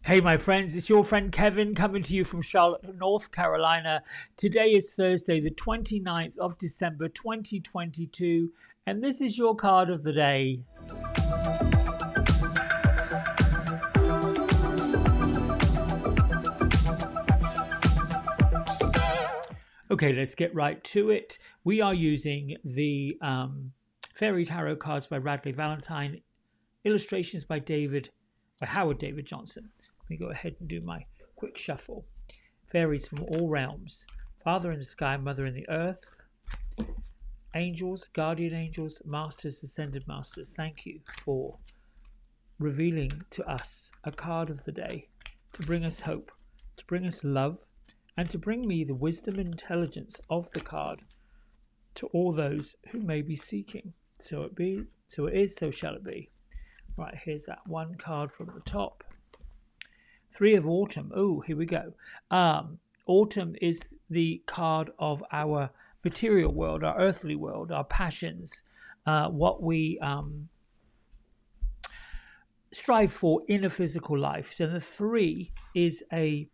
Hey, my friends, it's your friend Kevin coming to you from Charlotte, North Carolina. Today is Thursday, the 29th of December, 2022, and this is your card of the day. Okay, let's get right to it. We are using the Fairy Tarot cards by Radley Valentine, illustrations by Howard David Johnson. Let me go ahead and do my quick shuffle. Fairies from all realms. Father in the sky, mother in the earth. Angels, guardian angels, masters, ascended masters. Thank you for revealing to us a card of the day to bring us hope, to bring us love, and to bring me the wisdom and intelligence of the card to all those who may be seeking. So it be, so it is, so shall it be. Right, here's that one card from the top. Three of Autumn. Oh, here we go. Autumn is the card of our material world, our earthly world, our passions, what we strive for in a physical life. So the three is a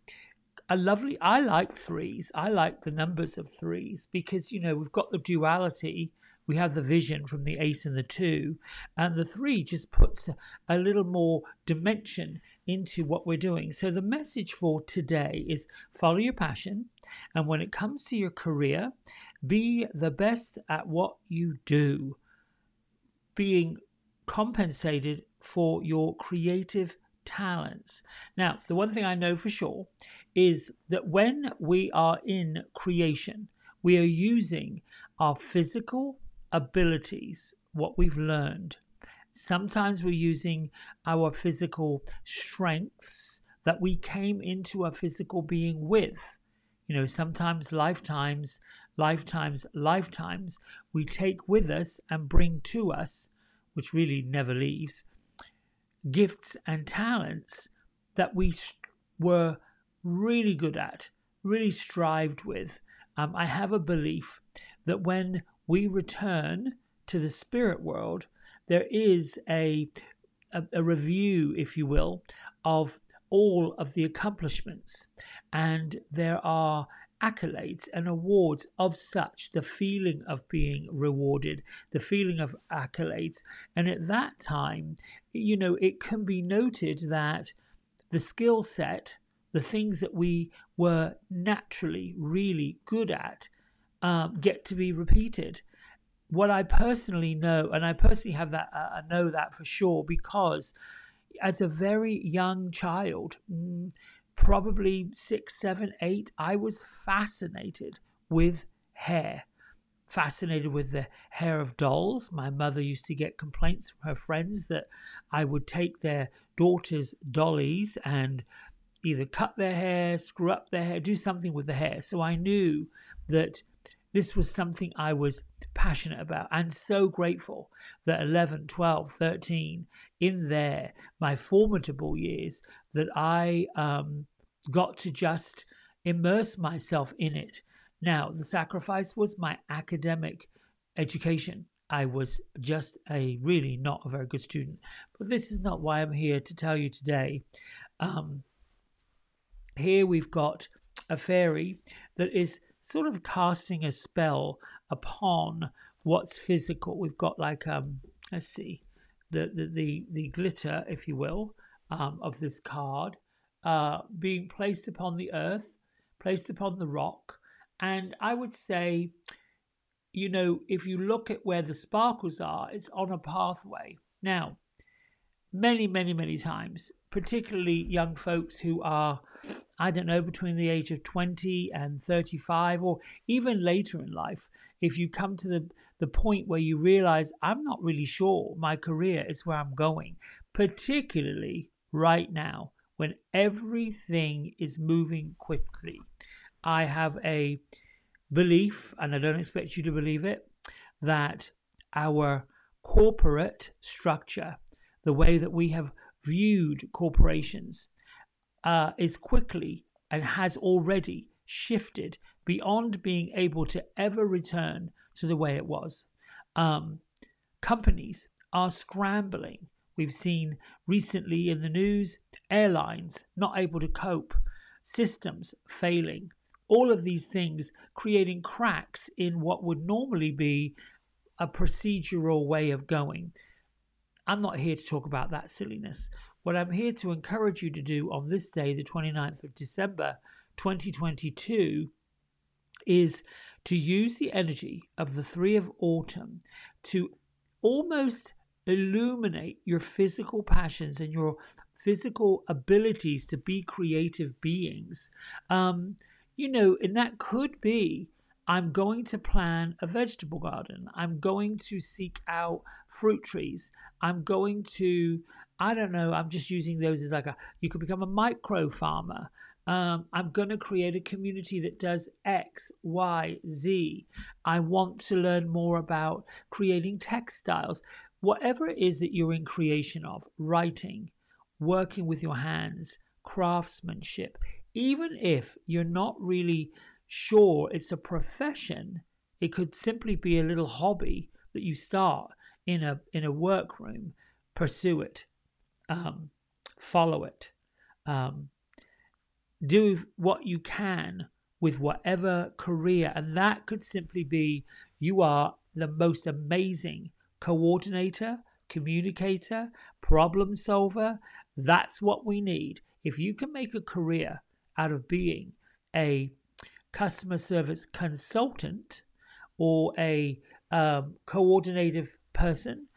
lovely, I like threes. I like the numbers of threes because, you know, we've got the duality. We have the vision from the ace and the two, and the three just puts a little more dimension into what we're doing. So the message for today is follow your passion, and when it comes to your career, be the best at what you do, being compensated for your creative talents. Now, the one thing I know for sure is that when we are in creation, we are using our physical abilities, what we've learned. Sometimes we're using our physical strengths that we came into a physical being with. You know, sometimes lifetimes we take with us and bring to us, which really never leaves, gifts and talents that we were really good at, really strived with. I have a belief that when we return to the spirit world, there is a review, if you will, of all of the accomplishments, and there are accolades and awards of such, the feeling of being rewarded, the feeling of accolades. And at that time, you know, it can be noted that the skill set, the things that we were naturally really good at, get to be repeated. What I personally know, and I personally have that, I know that for sure, because as a very young child, probably 6, 7, 8, I was fascinated with hair. Fascinated with the hair of dolls. My mother used to get complaints from her friends that I would take their daughters' dollies and either cut their hair, screw up their hair, do something with the hair. So I knew that this was something I was passionate about, and so grateful that 11, 12, 13, in there, my formidable years, that I got to just immerse myself in it. Now, the sacrifice was my academic education. I was just really not a very good student. But this is not why I'm here to tell you today. Here we've got a fairy that is sort of casting a spell upon what's physical. We've got like let's see, the glitter, if you will, of this card being placed upon the earth, placed upon the rock. And I would say, you know, if you look at where the sparkles are, it's on a pathway. Now, many times, particularly young folks who are, I don't know, between the age of 20 and 35, or even later in life, if you come to the point where you realize, I'm not really sure my career is where I'm going, particularly right now when everything is moving quickly. I have a belief, and I don't expect you to believe it, that our corporate structure, the way that we have viewed corporations, is quickly and has already shifted beyond being able to ever return to the way it was. Companies are scrambling. We've seen recently in the news airlines not able to cope, systems failing, all of these things creating cracks in what would normally be a procedural way of going. I'm not here to talk about that silliness. What I'm here to encourage you to do on this day, the 29th of December 2022, is to use the energy of the three of autumn to almost illuminate your physical passions and your physical abilities to be creative beings. And that could be, I'm going to plan a vegetable garden. I'm going to seek out fruit trees. I'm going to, I don't know, I'm just using those as you could become a micro farmer. I'm going to create a community that does X, Y, Z. I want to learn more about creating textiles. Whatever it is that you're in creation of, writing, working with your hands, craftsmanship, even if you're not really sure it's a profession, it could simply be a little hobby that you start in a workroom. Pursue it, follow it, do what you can with whatever career, and that could simply be you are the most amazing coordinator, communicator, problem solver. That's what we need. If you can make a career out of being a customer service consultant or a coordinative person,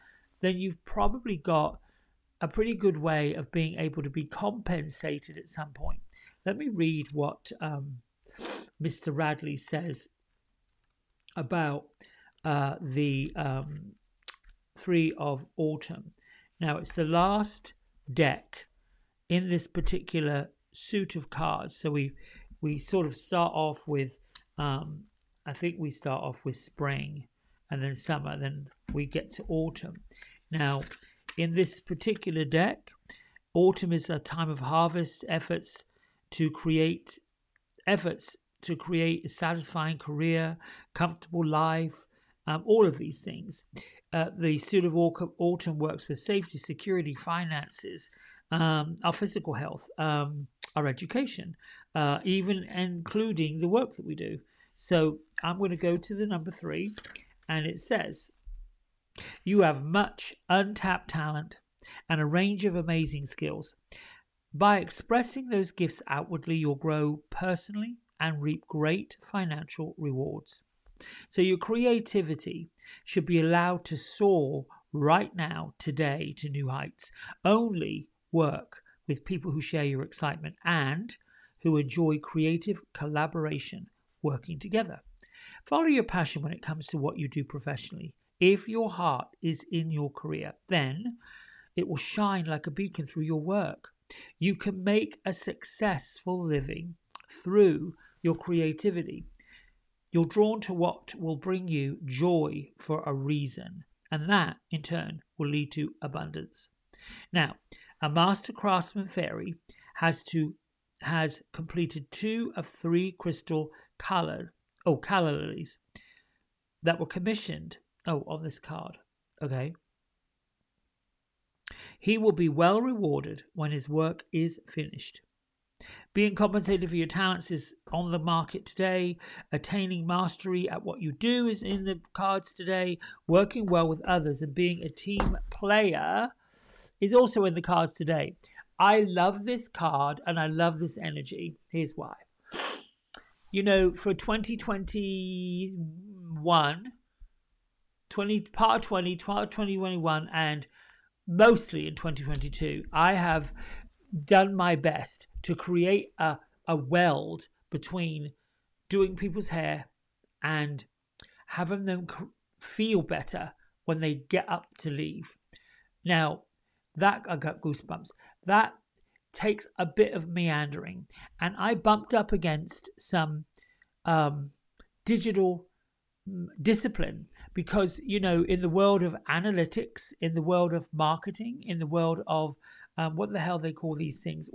then you've probably got a pretty good way of being able to be compensated at some point. Let me read what Mr. Radley says about the Three of Autumn. Now, it's the last deck in this particular suit of cards. So we sort of start off with, I think we start off with spring and then summer, then we get to autumn. Now, in this particular deck, autumn is a time of harvest, efforts to create a satisfying career, comfortable life, all of these things. The suit of autumn works with safety, security, finances, our physical health, our education, even including the work that we do. So I'm going to go to the number 3, and it says, you have much untapped talent and a range of amazing skills. By expressing those gifts outwardly, you'll grow personally and reap great financial rewards. So your creativity should be allowed to soar right now, today, to new heights. Only work with people who share your excitement and who enjoy creative collaboration, working together. Follow your passion when it comes to what you do professionally. If your heart is in your career, then it will shine like a beacon through your work. You can make a successful living through your creativity. You're drawn to what will bring you joy for a reason, and that, in turn, will lead to abundance. Now, a master craftsman fairy has completed 2 of 3 crystal calla lilies that were commissioned on this card. Okay. He will be well rewarded when his work is finished. Being compensated for your talents is on the market today. Attaining mastery at what you do is in the cards today. Working well with others and being a team player is also in the cards today. I love this card and I love this energy. Here's why. For 2021, part of 2021, and mostly in 2022, I have done my best to create a weld between doing people's hair and having them feel better when they get up to leave. Now, that I got goosebumps. That takes a bit of meandering, and I bumped up against some digital discipline because, in the world of analytics, in the world of marketing, in the world of what the hell they call these things?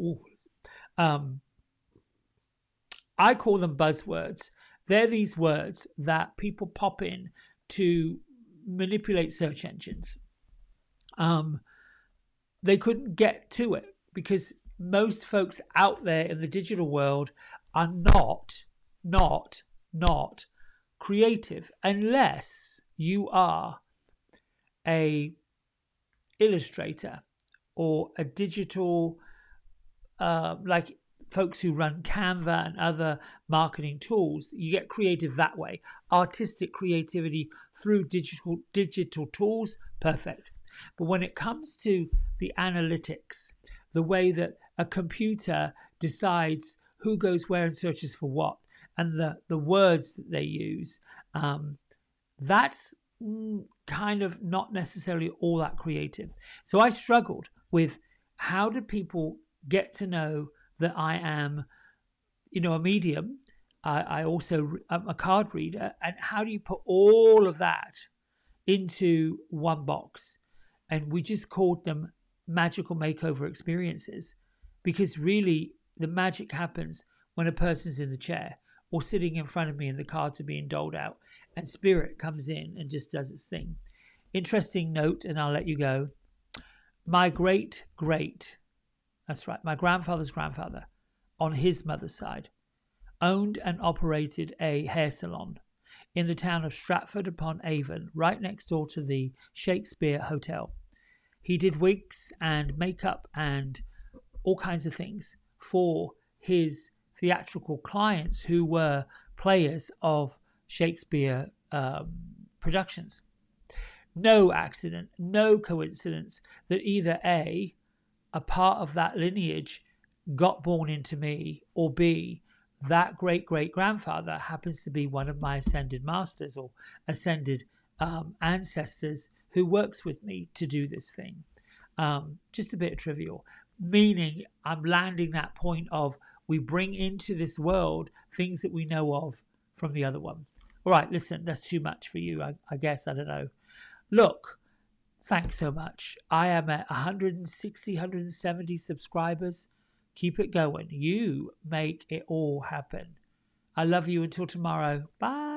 I call them buzzwords. They're these words that people pop in to manipulate search engines. They couldn't get to it because most folks out there in the digital world are not creative unless you are a illustrator or a digital like folks who run Canva and other marketing tools. You get creative that way. Artistic creativity through digital tools, perfect. But when it comes to the analytics, the way that a computer decides who goes where and searches for what, and the words that they use, that's kind of not necessarily all that creative. So I struggled with, how do people get to know that I am, a medium? I also am a card reader, and how do you put all of that into one box? And we just called them magical makeover experiences, because really the magic happens when a person's in the chair or sitting in front of me and the cards are being doled out, and spirit comes in and just does its thing. Interesting note, and I'll let you go. My great, that's right, my grandfather's grandfather, on his mother's side, owned and operated a hair salon in the town of Stratford-upon-Avon, right next door to the Shakespeare Hotel. He did wigs and makeup and all kinds of things for his theatrical clients who were players of Shakespeare productions. No accident, no coincidence that either A part of that lineage got born into me, or B, that great-great-grandfather happens to be one of my ascended masters or ascended ancestors who works with me to do this thing. Just a bit trivial, meaning I'm landing that point of, we bring into this world things that we know of from the other one. All right, listen, that's too much for you, I guess. I don't know. Look, thanks so much. I am at 160, 170 subscribers. Keep it going. You make it all happen. I love you. Until tomorrow. Bye.